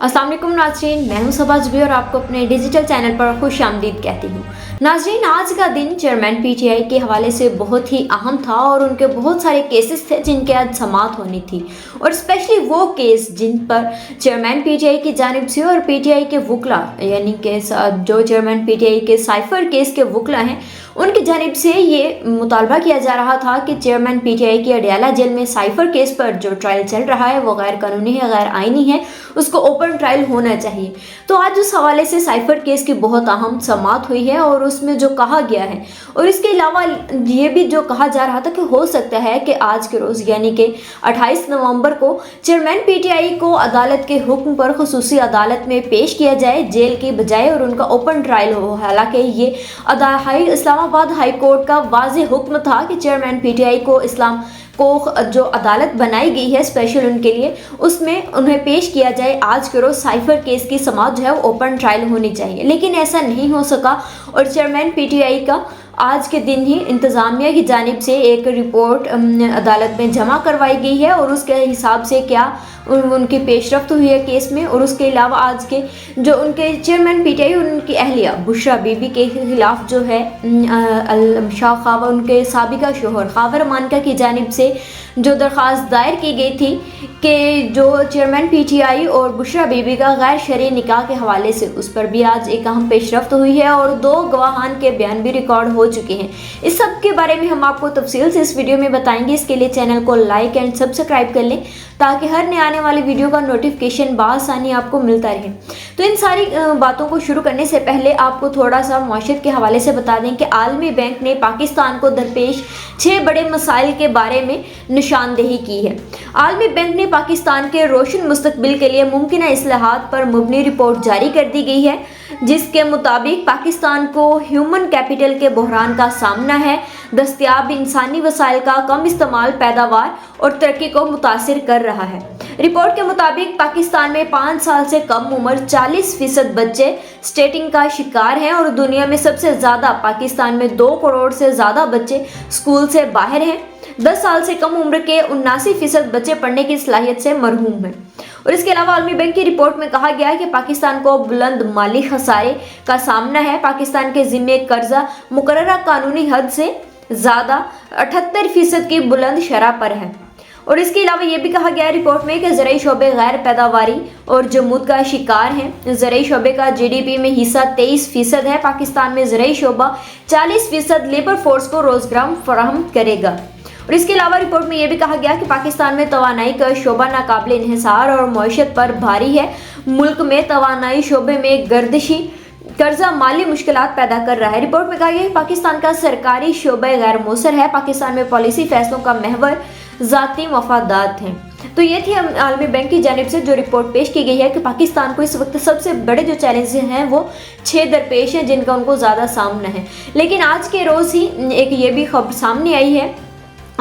अस्सलाम वालेकुम नाज़रीन, मैं हूं सबा जुबी और आपको अपने डिजिटल चैनल पर खुश आमदीद कहती हूं। नाज़रीन, आज का दिन चेयरमैन पीटीआई के हवाले से बहुत ही अहम था और उनके बहुत सारे केसेस थे जिनके आज समाअत होनी थी, और स्पेशली वो केस जिन पर चेयरमैन पीटीआई की जानिब से और पीटीआई के वकला यानी कि जो चेयरमैन पीटीआई के साइफर केस के वकला हैं उनकी जानिब से ये मुतालबा किया जा रहा था कि चेयरमैन पीटीआई की अडयाला जेल में साइफर केस पर जो ट्रायल चल रहा है वो गैर कानूनी है, गैर आइनी है, उसको ओपन ट्रायल होना चाहिए। तो आज उस हवाले से साइफर केस की बहुत अहम समाअत हुई है और उसमें जो कहा गया है, और इसके अलावा ये भी जो कहा जा रहा था कि हो सकता है कि आज के रोज़ यानी कि 28 नवंबर को चेयरमैन पीटीआई को अदालत के हुक्म पर खुसूसी अदालत में पेश किया जाए जेल की बजाय और उनका ओपन ट्रायल हो। हालांकि ये इस्लामाबाद हाई कोर्ट का वाज़ेह हुक्म था कि चेयरमैन पीटीआई को इस्लाम को जो अदालत बनाई गई है स्पेशल उनके लिए, उसमें उन्हें पेश किया जाए। आज के रोज़ साइफर केस की समाअत जो है वो ओपन ट्रायल होनी चाहिए, लेकिन ऐसा नहीं हो सका और चेयरमैन पीटीआई का आज के दिन ही इंतज़ामिया की जानिब से एक रिपोर्ट अदालत में जमा करवाई गई है और उसके हिसाब से क्या उनकी पेशरफ्त हुई है केस में। और उसके अलावा आज के जो उनके चेयरमैन पीटीआई और उनकी अहलिया बुशरा बीबी के खिलाफ जो है शाह खावर उनके साबिका शोहर खावर मानका की जानिब से जो दरख्वास्त दायर की गई थी कि जो चेयरमैन पीटीआई और बुशरा बीबी का गैर शरई निकाह के हवाले से, उस पर भी आज एक अहम पेशरफ्त हुई है और 2 गवाहान के बयान भी रिकॉर्ड हो चुके हैं। इस सब के बारे में हम आपको तफसील से इस वीडियो में बताएंगे। इसके लिए चैनल को लाइक एंड सब्सक्राइब कर लें ताकि हर नए आने वाली वीडियो का नोटिफिकेशन बआसानी आपको मिलता रहे। तो इन सारी बातों को शुरू करने से पहले आपको थोड़ा सा मुआशरत के हवाले से बता दें कि आलमी बैंक ने पाकिस्तान को दरपेश 6 बड़े मसाइल के बारे में निशानदेही की है। आलमी बैंक ने पाकिस्तान के रोशन मुस्तकबिल के लिए मुमकिन इस्लाहात पर मुबनी रिपोर्ट जारी कर दी गई है, जिसके मुताबिक पाकिस्तान को ह्यूमन कैपिटल के बहरान का सामना है, दस्तयाब इंसानी वसाइल का कम इस्तेमाल पैदावार और तरक्की को मुतासिर कर रहा है। रिपोर्ट के मुताबिक पाकिस्तान में 5 साल से कम उम्र 40% बच्चे स्टेटिंग का शिकार हैं और दुनिया में सबसे ज़्यादा पाकिस्तान में 2 करोड़ से ज़्यादा बच्चे स्कूल से बाहर हैं। 10 साल से कम उम्र के 79% बच्चे पढ़ने की सलाहियत से महरूम हैं। और इसके अलावा आलमी बैंक की रिपोर्ट में कहा गया है कि पाकिस्तान को बुलंद माली खसारे का सामना है। पाकिस्तान के जिम्मे कर्जा मुकर्ररा कानूनी हद से ज़्यादा 78% की बुलंद शरह पर है। और इसके अलावा ये भी कहा गया है रिपोर्ट में कि ज़राई शोबे गैर पैदावारी और जमूद का शिकार हैं। ज़राई शोबे का जीडीपी में हिस्सा 23% है। पाकिस्तान में ज़राई शोबा 40% लेबर फोर्स को रोजगार फराहम करेगा। और इसके अलावा रिपोर्ट में यह भी कहा गया कि पाकिस्तान में तवानाई का शोबा नाकाबिल इन्हिसार और मईशत पर भारी है। मुल्क में तवानाई शोबे में गर्दिशी कर्जा माली मुश्किलात पैदा कर रहा है। रिपोर्ट में कहा गया कि पाकिस्तान का सरकारी शोबा गैर मौसर है। पाकिस्तान में पॉलिसी फैसलों का महवर ज़ाती मफादात हैं। तो ये थी आलमी बैंक की जानिब से जो रिपोर्ट पेश की गई है कि पाकिस्तान को इस वक्त सबसे बड़े जो चैलेंजेस हैं वो 6 दरपेश हैं जिनका उनको ज़्यादा सामना है। लेकिन आज के रोज़ ही एक ये भी खबर सामने आई है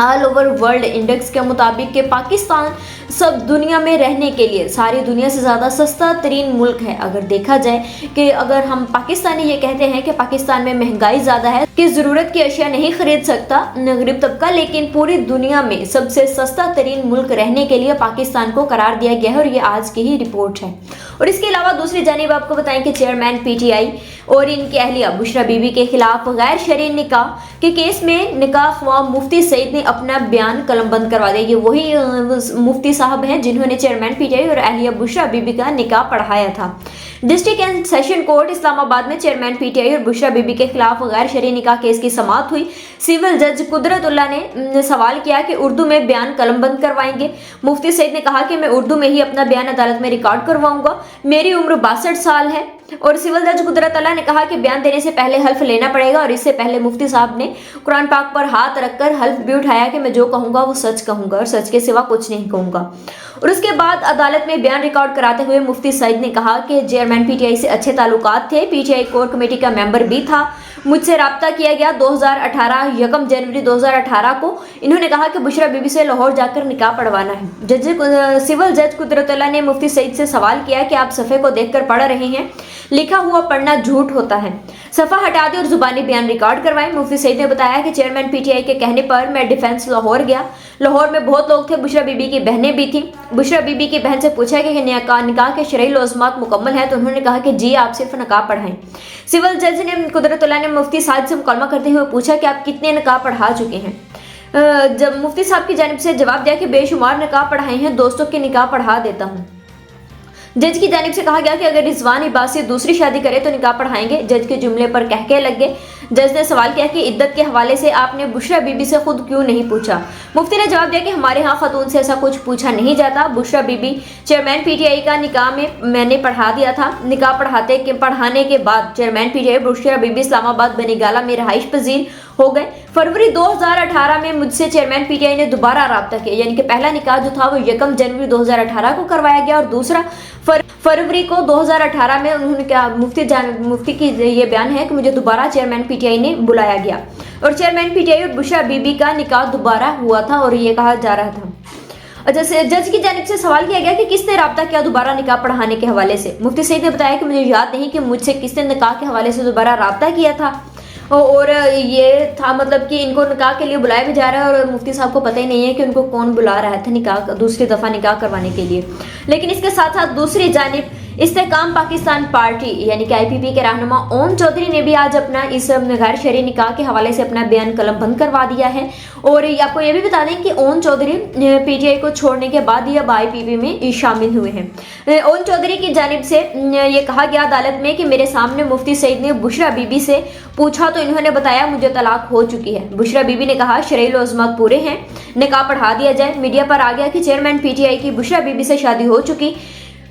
ऑल ओवर वर्ल्ड इंडेक्स के मुताबिक कि पाकिस्तान सब दुनिया में रहने के लिए सारी दुनिया से ज़्यादा सस्ता तरीन मुल्क है। अगर देखा जाए कि अगर हम पाकिस्तानी ये कहते हैं कि पाकिस्तान में महंगाई ज़्यादा है कि ज़रूरत की अशिया नहीं खरीद सकता गरीब तबका, लेकिन पूरी दुनिया में सबसे सस्ता तरीन मुल्क रहने के लिए पाकिस्तान को करार दिया गया है और ये आज की ही रिपोर्ट है। और इसके अलावा दूसरी जानिब आपको बताएं कि चेयरमैन पीटीआई और इनकी अहलिया बुशरा बीबी के खिलाफ गैर शरई निकाह के केस में निकाह ख्वाह मुफ्ती सईद ने अपना बयान कलमबंद करवा दिया। ये वही मुफ्ती साहब हैं जिन्होंने चेयरमैन पीटीआई और अहलिया बुशरा बीबी का निकाह पढ़ाया था। District and session court Islamabad में चेयरमैन पीटीआई और बुशरा बीबी के खिलाफ गैर शरई निकाह केस की समाअत हुई। सिविल जज कुदरतुल्लाह ने सवाल किया कि उर्दू में बयान कलमबंद करवाएंगे। मुफ्ती सईद ने कहा कि मैं उर्दू में ही अपना बयान अदालत में रिकॉर्ड करवाऊंगा, मेरी उम्र 62 साल है। और सिविल जज कुदरतुल्लाह ने कहा कि बयान देने से पहले हल्फ लेना पड़ेगा और इससे पहले मुफ्ती साहब ने कुरान पाक पर हाथ रखकर हल्फ भी उठाया कि मैं जो कहूँगा वो सच कहूँगा और सच के सिवा कुछ नहीं कहूँगा। और उसके बाद अदालत में बयान रिकॉर्ड कराते हुए मुफ्ती सईद ने कहा कि चेयरमैन पीटीआई से अच्छे ताल्लुकात थे, पीटीआई कोर कमेटी का मेंबर भी था, मुझसे रब्ता किया गया 2018 1 जनवरी 2018 को। इन्होंने कहा कि बुशरा बीबी से लाहौर जाकर निकाह पढ़वाना है। सिविल जज कुदरतुल्लाह ने मुफ्ती सईद से सवाल किया कि आप सफ़े को देखकर पढ़ रहे हैं, लिखा हुआ पढ़ना झूठ होता है, सफ़ा हटा दें और जुबानी बयान रिकॉर्ड करवाएं। मुफ्ती सईद ने बताया कि चेयरमैन पीटीआई के कहने पर मैं डिफेंस लाहौर गया। लाहौर में बहुत लोग थे, बुशरा बीबी की बहनें भी थी। बुशरा बीबी की बहन से पूछा कि निकाह के शरई लवाज़मात मुकम्मल है, तो उन्होंने कहा कि जी आप सिर्फ निकाह पढ़ाएं। सिविल जज ने कुदरतुल्लाह ने मुफ्ती साहब से मुकलमा करते हुए पूछा कि आप कितने निकाह पढ़ा चुके हैं। जब मुफ्ती साहब की जानिब से जवाब दिया कि बेशुमार निकाह पढ़ाए हैं, दोस्तों के निकाह पढ़ा देता हूँ। जज की जानिब से कहा गया कि अगर रिजवान इब्बास से दूसरी शादी करे तो निकाह पढ़ाएंगे। जज के जुमले पर कहके लग गए। जज ने सवाल किया कि इद्दत के हवाले से आपने बुशरा बीबी से खुद क्यों नहीं पूछा। मुफ्ती ने जवाब दिया कि हमारे यहाँ खातून से ऐसा कुछ पूछा नहीं जाता। बुशरा बीबी चेयरमैन पीटीआई का निकाह में मैंने पढ़ा दिया था। निकाह पढ़ाने के बाद चेयरमैन पीटीआई बुशरा बीबी इस्लामाबाद बनीगाला में रहाइश पजीर हो गए। फरवरी 2018 में मुझसे चेयरमैन पीटीआई ने दोबारा राब्ता किया, यानी कि पहला निकाह जो था वो 1 जनवरी 2018 को करवाया गया और दूसरा फरवरी को 2018 में उन्होंने क्या मुफ्ती की ये बयान है कि मुझे दोबारा चेयरमैन पीटीआई ने बुलाया गया और चेयरमैन पीटीआई और बुशरा बीबी का निकाह दोबारा हुआ था और ये कहा जा रहा था। जैसे जज की जानिब से सवाल किया गया कि किसने राब्ता किया दोबारा निकाह पढ़ाने के हवाले से। मुफ्ती सईद ने बताया कि मुझे याद नहीं कि मुझसे किसने निकाह के हवाले से दोबारा राब्ता किया था और ये था मतलब कि इनको निकाह के लिए बुलाया भी जा रहा है और मुफ्ती साहब को पता ही नहीं है कि उनको कौन बुला रहा था निकाह दूसरी दफ़ा निकाह करवाने के लिए। लेकिन इसके साथ साथ दूसरी जानिब इस्तेकाम पाकिस्तान पार्टी यानी कि आईपीपी के रहनुमा ओम चौधरी ने भी आज अपना इस गैर शरई निकाह के हवाले से अपना बयान कलम बंद करवा दिया है। और आपको ये भी बता दें कि ओम चौधरी पीटीआई को छोड़ने के बाद ही अब आईपीपी में शामिल हुए हैं। ओम चौधरी की जानिब से ये कहा गया अदालत में कि मेरे सामने मुफ्ती सईद ने बुशरा बीबी से पूछा तो इन्होंने बताया मुझे तलाक हो चुकी है। बुशरा बीबी ने कहा शरई लवाज़मात पूरे हैं, निकाह पढ़ा दिया जाए। मीडिया पर आ गया कि चेयरमैन पीटीआई की बुशरा बीबी से शादी हो चुकी।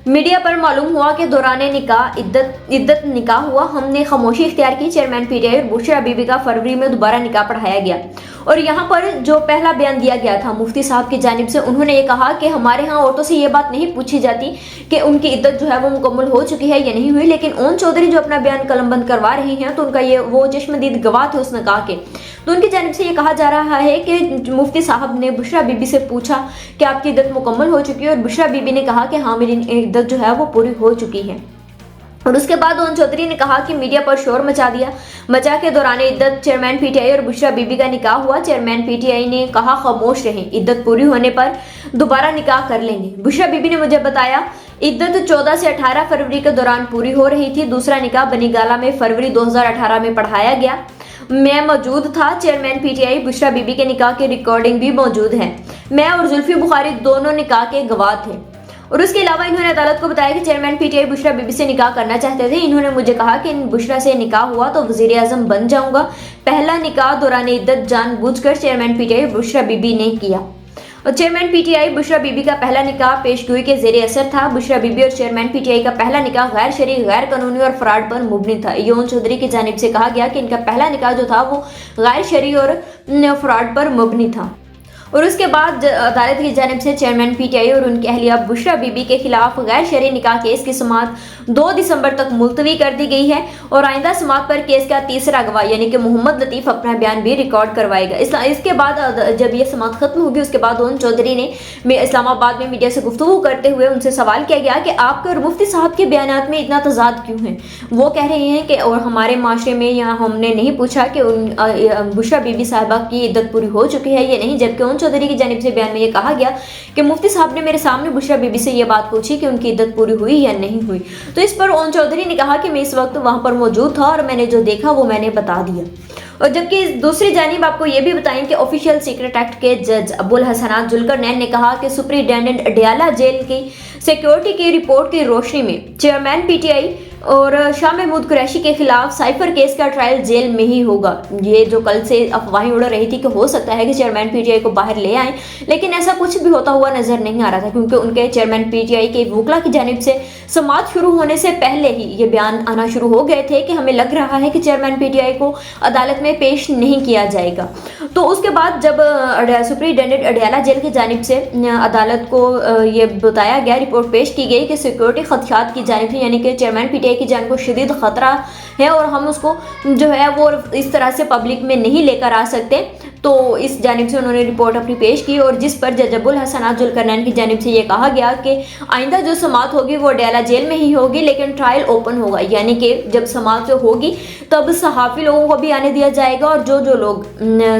मीडिया पर मालूम हुआ कि दौरान निकाह इद्दत निकाह हुआ। हमने खामोशी इख्तियार की। चेयरमैन पीटीआई और बुशरा बीबी का फरवरी में दोबारा निकाह पढ़ाया गया। और यहाँ पर जो पहला बयान दिया गया था मुफ्ती साहब की जानिब से, उन्होंने ये कहा कि हमारे यहाँ औरतों से ये बात नहीं पूछी जाती कि उनकी इद्दत जो है वो मुकम्मल हो चुकी है या नहीं हुई। लेकिन ओम चौधरी जो अपना बयान कलमबंद करवा रही हैं तो उनका ये वो चश्मदीद गवाह थे उस निकाह के, तो उनकी जानिब से ये कहा जा रहा है कि मुफ्ती साहब ने बुशरा बीबी से पूछा कि आपकी इद्दत मुकम्मल हो चुकी है और बुशरा बीबी ने कहा कि हाँ मेरी इद्दत जो है वो पूरी हो चुकी है। और उसके बाद ओम चौधरी ने कहा कि मीडिया पर शोर मचा के दौरान इद्दत चेयरमैन पीटीआई और बुशरा बीबी का निकाह हुआ। चेयरमैन पीटीआई ने कहा खामोश रहें, इद्दत पूरी होने पर दोबारा निकाह कर लेंगे। बुशरा बीबी ने मुझे बताया इद्दत 14 से 18 फरवरी के दौरान पूरी हो रही थी। दूसरा निकाह बनीगाला में फरवरी 2018 में पढ़ाया गया। मैं मौजूद था। चेयरमैन पीटीआई बुशरा बीबी के निकाह की रिकॉर्डिंग भी मौजूद है। मैं और जुल्फी बुखारी दोनों निकाह के गवाह थे। और उसके अलावा इन्होंने अदालत को बताया कि चेयरमैन पीटीआई बुशरा बीबी से निकाह करना चाहते थे। इन्होंने मुझे कहा कि इन बुशरा से निकाह हुआ तो वजीर आजम बन जाऊंगा। पहला निकाह दौरान इद्दत जानबूझकर चेयरमैन पीटीआई बुशरा बीबी ने किया। और चेयरमैन पीटीआई बुशरा बीबी का पहला निकाह पेशगोई के जेर असर था। बुशरा बीबी और चेयरमैन पीटीआई का पहला निकाह गैर शरई, गैर कानूनी और फ्रॉड पर मुबनी था। ओम चौधरी की जानिब से कहा गया कि इनका पहला निकाह जो था वो गैर शरई और फ्रॉड पर मुबनी था। और उसके बाद अदालत की जानिब से चेयरमैन पीटीआई और उनकी अहलिया बुशरा बीबी के खिलाफ गैर शरई निकाह केस की समाअत 2 दिसंबर तक मुलतवी कर दी गई है और आइंदा समाअत पर केस का तीसरा गवाह यानी कि मोहम्मद लतीफ़ अपना बयान भी रिकॉर्ड करवाएगा। इसके बाद जब ये समाअत खत्म होगी उसके बाद ओम चौधरी ने इस्लामाबाद में मीडिया से गुफ्तगू करते हुए उनसे सवाल किया गया कि आपके और मुफ्ती साहब के बयान में इतना तजाद क्यों है। वो कह रहे हैं कि और हमारे माशरे में यहाँ हमने नहीं पूछा कि बुशरा बीबी साहिबा की इद्दत पूरी हो चुकी है या नहीं, जबकि ओम चौधरी की जानिब से बयान में ये कहा गया कि मुफ्ती साहब ने मेरे सामने बुशरा बीबी से ये बात पूछी कि उनकी इद्दत पूरी हुई या नहीं हुई। तो इस पर ओम चौधरी ने कहा कि मैं इस वक्त वहां पर मौजूद था और मैंने जो देखा वो मैंने बता दिया। और जबकि दूसरी जानिब आपको ये भी बताएं कि ऑफिशियल सीक्रेट एक्ट के जज अब्दुल हसनात जुल्करनैन ने कहा कि सुपरिटेंडेंट अडयाला जेल की सिक्योरिटी की रिपोर्ट की रोशनी में चेयरमैन पीटीआई और शाह महमूद कुरैशी के खिलाफ साइफर केस का ट्रायल जेल में ही होगा। ये जो कल से अफवाहें उड़ रही थी कि हो सकता है कि चेयरमैन पीटीआई को बाहर ले आए, लेकिन ऐसा कुछ भी होता हुआ नजर नहीं आ रहा था क्योंकि उनके चेयरमैन पीटीआई के वकला की जानिब से समाअत शुरू होने से पहले ही ये बयान आना शुरू हो गए थे कि हमें लग रहा है कि चेयरमैन पीटीआई को अदालत में पेश नहीं किया जाएगा। तो उसके बाद जब सुपरिटेंडेंट अडयाला जेल की जानिब से अदालत को ये बताया गया, रिपोर्ट पेश की गई कि सिक्योरिटी खदशात की जानिब से यानी कि चेयरमैन पीटीआई की जान को शदीद खतरा है और हम उसको जो है वो इस तरह से पब्लिक में नहीं लेकर आ सकते, तो इस जानिब से उन्होंने रिपोर्ट अपनी पेश की और जिस पर जज अबुल हसन जुल्करनैन की जानिब से ये कहा गया कि आइंदा जो समाअत होगी वो अडयाला जेल में ही होगी, लेकिन ट्रायल ओपन होगा, यानी कि जब समाअत होगी तब सहाफ़ी लोगों को भी आने दिया जाएगा और जो जो लोग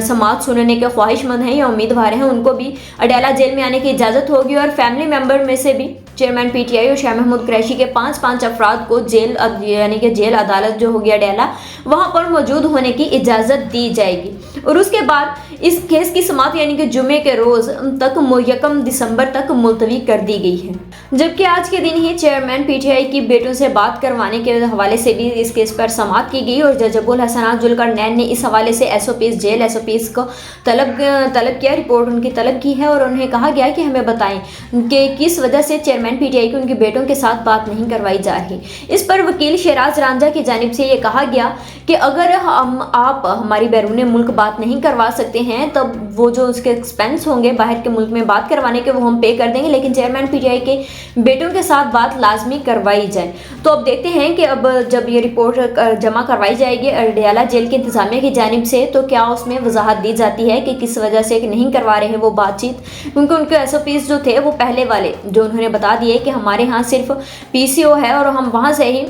समाअत सुनने के ख्वाहिशमंद हैं या उम्मीदवार हैं उनको भी अडयाला जेल में आने की इजाज़त होगी। और फैमिली मेंबर में से भी चेयरमैन पीटीआई और शाह महमूद कुरैशी के 5 अफराद को जेल यानी कि जेल अदालत जो होगी अडयाला वहां पर मौजूद होने की इजाज़त दी जाएगी। और उसके बाद इस केस की समाअत यानी कि जुमे के रोज़ तक 1 दिसंबर तक मुलतवी कर दी गई है। जबकि आज के दिन ही चेयरमैन पीटीआई की बेटों से बात करवाने के हवाले से भी इस केस पर समाअत की गई और जज अबुल हसन जुल्करनैन ने इस हवाले से एसओपीज़ जेल एसओपीज़ को तलब किया, रिपोर्ट उनकी तलब की है और उन्हें कहा गया कि हमें बताएं कि किस वजह से चेयरमैन पीटीआई को उनके बेटों के साथ बात नहीं करवाई जा रही। इस पर वकील शेराज रांझा की जानिब से ये कहा गया कि अगर आप हमारी बैरून मुल्क बात नहीं करवा सकते हैं तब वो जो उसके एक्सपेंस होंगे बाहर के मुल्क में बात करवाने के वो हम पे कर देंगे, लेकिन चेयरमैन पीटीआई के बेटों के साथ बात लाजमी करवाई जाए। तो अब देखते हैं कि अब जब ये रिपोर्ट जमा करवाई जाएगी अडयाला जेल के इंतजामिया की जानिब से तो क्या उसमें वजाहत दी जाती है कि किस वजह से नहीं करवा रहे हैं वो बातचीत, क्योंकि उनके एसओपीज़ जो थे वो पहले वाले जो उन्होंने बता दिए कि हमारे यहाँ सिर्फ पीसीओ है और हम वहाँ से ही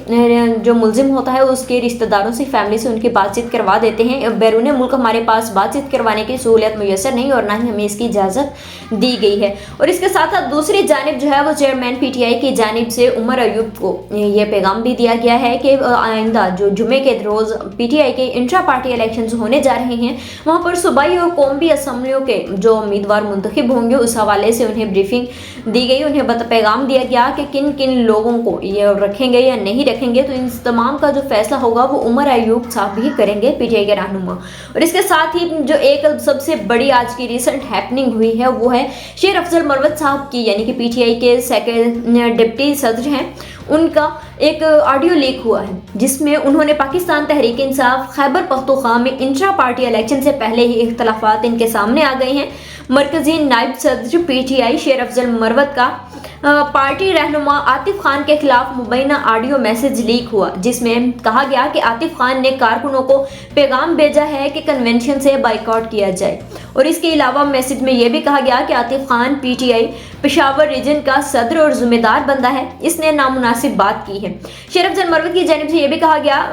जो मुलजिम होता है उसके रिश्तेदारों से फैमिली से उनकी बातचीत करवा देते हैं, बैरून मुल्क हमारे पास बातचीत करवाने की सहूलियत मुयसर नहीं और ना ही हमें इसकी इजाज़त दी गई है। और इसके साथ साथ दूसरी जानिब जो है वो चेयरमैन पीटीआई की जानिब से उमर अयूब को ये पैगाम भी दिया गया है कि आइंदा जो जुमे के रोज़ पीटीआई के इंट्रा पार्टी इलेक्शंस होने जा रहे हैं वहाँ पर सूबाई और कौमी असम्बलियों के जो उम्मीदवार मुंतखब होंगे उस हवाले से उन्हें ब्रीफिंग दी गई, उन्हें पैगाम दिया गया कि किन किन लोगों को ये रखेंगे या नहीं रखेंगे, तो इन तमाम का जो फैसला होगा वो उमर अयूब साहब भी करेंगे पीटीआई के रहनुमा। और इसके साथ ही जो एक सबसे बड़ी आज की रिसेंट हैपनिंग हुई है वो है शेर अफजल मरवत साहब की, यानी कि पीटीआई के डिप्टी सदर हैं, उनका एक ऑडियो लीक हुआ है जिसमें उन्होंने पाकिस्तान तहरीक इंसाफ खैबर पख्तूनख्वा में इंट्रा पार्टी इलेक्शन से पहले ही इख्तलाफात इनके सामने आ गए हैं। मरकजी नायब सदर पीटीआई शेर अफजल मरवत का पार्टी रहनुमा आतिफ खान के खिलाफ मुबैना ऑडियो मैसेज लीक हुआ जिसमें कहा गया कि आतिफ खान ने कारकुनों को पैगाम भेजा है कि कन्वेंशन से बाइकआउट किया जाए। और इसके अलावा मैसेज में यह भी कहा गया कि आतिफ खान पीटीआई पेशावर रीजन का सदर और जिम्मेदार बंदा है, इसने नामुनासिब बात की है। शेर अफजल मरवत की जानिब से यह भी कहा गया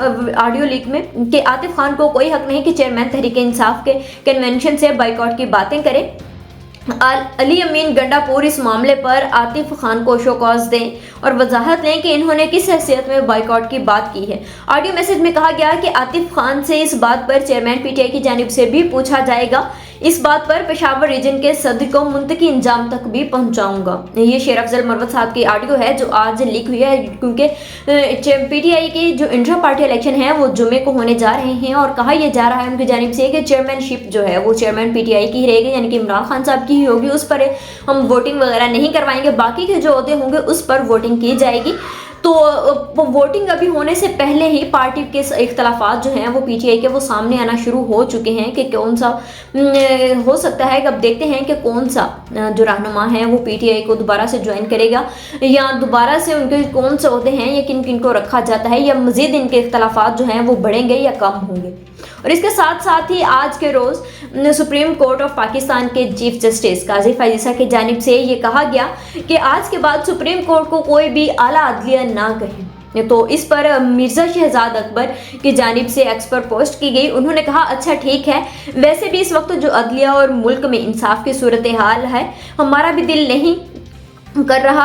ऑडियो लीक में कि आतिफ खान को कोई हक नहीं कि चेयरमैन तहरीक इंसाफ के कन्वेंशन से बाइकआउट की बातें करें। अली अमीन गंडापुर इस मामले पर आतिफ खान को शोकॉज दें और वजाहत लें कि इन्होंने किस हैसियत में बाइकआउट की बात की है। ऑडियो मैसेज में कहा गया कि आतिफ खान से इस बात पर चेयरमैन पीटीआई की जानिब से भी पूछा जाएगा, इस बात पर पेशावर रीजन के सदर को मुंतकी इंजाम तक भी पहुंचाऊंगा। ये शेर अफजल मरवत साहब की ऑडियो है जो आज लीक हुई है क्योंकि पीटीआई की जो इंट्रा पार्टी इलेक्शन है वो जुमे को होने जा रहे हैं और कहा यह जा रहा है उनकी जानिब से कि चेयरमैनशिप जो है वो चेयरमैन पीटीआई की ही रहेगी, यानी कि इमरान खान साहब की ही होगी, उस पर हम वोटिंग वगैरह नहीं करवाएंगे, बाकी के जो अहदे होंगे उस पर वोटिंग की जाएगी। तो वोटिंग अभी होने से पहले ही पार्टी के इख्तलाफात जो हैं वो पीटीआई के वो सामने आना शुरू हो चुके हैं कि कौन सा हो सकता है। अब देखते हैं कि कौन सा जो रहनुमा है वो पीटीआई को दोबारा से ज्वाइन करेगा या दोबारा से उनके कौन से होते हैं या किन किन को रखा जाता है या मज़ीद इनके इख्तलाफात जो हैं वो बढ़ेंगे या कम होंगे। और इसके साथ साथ ही आज के रोज़ सुप्रीम कोर्ट ऑफ पाकिस्तान के चीफ जस्टिस काजी फायजीसा की जानिब से ये कहा गया कि आज के बाद सुप्रीम कोर्ट को कोई भी आला अदलिया ना कहे। तो इस पर मिर्ज़ा शहजाद अकबर की जानिब से एक्स पर पोस्ट की गई। उन्होंने कहा अच्छा ठीक है, वैसे भी इस वक्त जो अदलिया और मुल्क में इंसाफ की सूरत हाल है हमारा भी दिल नहीं कर रहा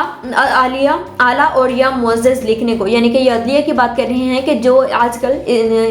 आला और या मुअज़्ज़ज़ लिखने को, यानी कि ये अदलिया की बात कर रहे हैं कि जो आजकल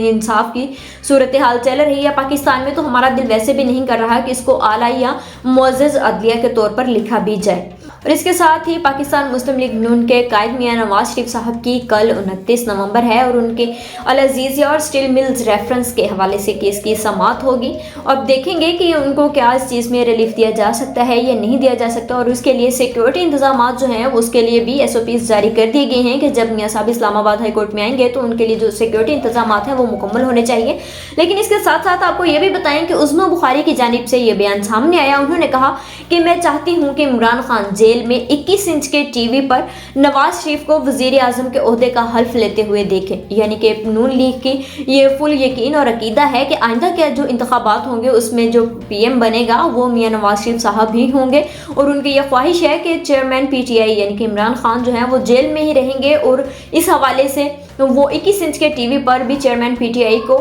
इंसाफ की सूरत हाल चल रही है पाकिस्तान में, तो हमारा दिल वैसे भी नहीं कर रहा कि इसको आला या मुअज़्ज़ज़ अदलिया के तौर पर लिखा भी जाए। और इसके साथ ही पाकिस्तान मुस्लिम लीग नून के कायद मियां नवाज शरीफ साहब की कल 29 नवंबर है और उनके अल अज़ीज़िया और स्टील मिल्स रेफरेंस के हवाले से केस की समाअत होगी। अब देखेंगे कि उनको क्या इस चीज़ में रिलीफ दिया जा सकता है या नहीं दिया जा सकता, और उसके लिए सिक्योरिटी इंतजाम जो हैं उसके लिए भी SOPs जारी कर दिए गए हैं कि जब मियां साहब इस्लामाबाद हाई कोर्ट में आएंगे तो उनके लिए जो सिक्योरिटी इंतजाम हैं वो मुकम्मल होने चाहिए। लेकिन इसके साथ साथ आपको ये भी बताएं कि उज़्मा बुखारी की जानिब से ये बयान सामने आया। उन्होंने कहा कि मैं चाहती हूँ कि इमरान खान जेल जेल में 21 इंच के टीवी पर नवाज शरीफ को वजीर आजम के ओहदे का हल्फ लेते हुए देखें। यानी कि नून लीग की ये फुल यकीन और अकीदा है कि आइंदा के जो इंतखाबात होंगे उसमें जो पीएम बनेगा वो मियां नवाज शरीफ साहब ही होंगे, और उनकी यह ख्वाहिश है कि चेयरमैन पीटीआई यानी कि इमरान खान जो है वो जेल में ही रहेंगे, और इस हवाले से वो 21 इंच के टीवी पर भी चेयरमैन पीटीआई को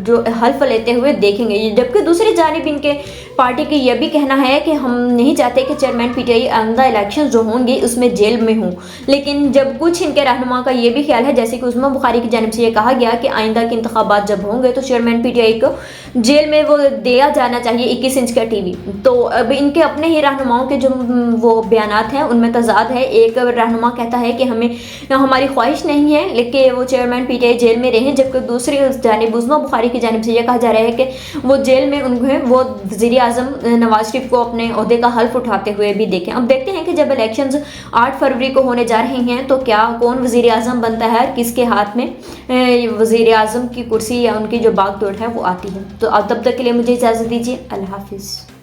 जो हल्फ लेते हुए देखेंगे। जबकि दूसरी जानिब इनके पार्टी की यह भी कहना है कि हम नहीं चाहते कि चेयरमैन पीटीआई आइंदा इलेक्शन जो होंगे उसमें जेल में हों। लेकिन जब कुछ इनके रहनुमा का ये भी ख्याल है, जैसे कि उस्मान बुखारी की जानिब से ये कहा गया कि आइंदा के इंतखाबात जब होंगे तो चेयरमैन पीटीआई को जेल में वो दिया जाना चाहिए 21 इंच का टीवी। तो अब इनके अपने ही रहनुमाओं के जो वो बयानात हैं उनमें तजाद है। एक रहनुमा कहता है कि हमारी ख्वाहिश नहीं है लेकिन वो चेयरमैन पीटीआई जेल में रहें, जबकि दूसरी जानिब उस्मान बुखारी की जानिब से यह कहा जा रहा है कि वो जेल में उन्हें वो वज़ीर आज़म नवाज शरीफ को अपने ओहदे का हल्फ उठाते हुए भी देखें। अब देखते हैं कि जब इलेक्शंस 8 फरवरी को होने जा रहे हैं तो क्या कौन वज़ीर आज़म बनता है, किसके हाथ में वज़ीर आज़म की कुर्सी या उनकी जो बागडोर है वो आती है। तो अब तब तक के लिए मुझे इजाज़त दीजिए। अल्लाह हाफिज़।